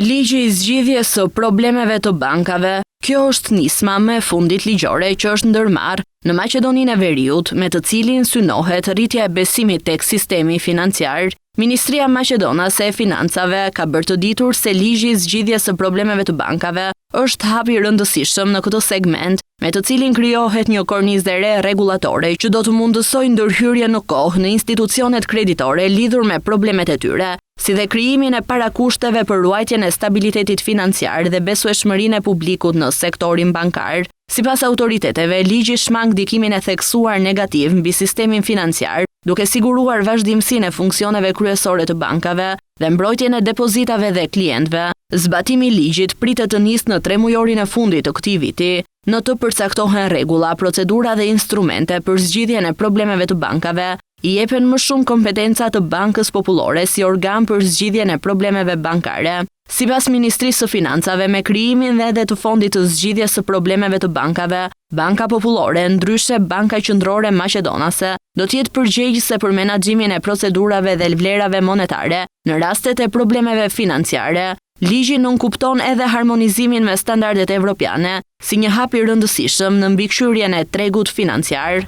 Ligji i zgjidhjes së problemeve të bankave. Kjo është nisma më e fundit ligjore që është ndërmarrë në Maqedoninë e Veriut, me të cilin synohet rritja e besimit tek sistemi financiar. Ministria Maqedonase e Financave ka bërë të ditur se ligji i zgjidhjes së problemeve të bankave është hap i rëndësishëm në këtë segment, me të cilin krijohet një kornizë e re rregullatore që do të mundësojë ndërhyrje në kohë në institucionet kreditore lidhur me problemet e tyre, si dhe krijimin e parakushteve për ruajtjen e stabilitetit financiar dhe besueshmërinë e publikut në sektorin bankar. Sipas autoriteteve, ligji shmang ndikimin e theksuar negativ mbi sistemin financiar, duke siguruar vazhdimsinë e funksioneve kryesore të bankave dhe mbrojtjen e depozitave dhe klientëve. Zbatimi i ligjit pritet të nisë në 3 mujorin e fundit të këtij viti. Në të përcaktohen rregulla, procedura dhe instrumente për zgjidhjen e problemeve të bankave, i jepen më shumë kompetenca të Bankës Popullore si organ për zgjidhjen e problemeve bankare. Sipas Ministrisë së Financave, me krijimin edhe të fondit të zgjidhjes së problemeve të bankave, Banka Popullore, ndryshe Banka Qendrore Maqedonase, do të jetë përgjegjëse për menaxhimin e procedurave dhe vlerave monetare në rastet e problemeve financiare. Ligji nënkupton edhe harmonizimin me standardet evropiane si një hap i rëndësishëm në mbikëqyrjen e tregut financiar.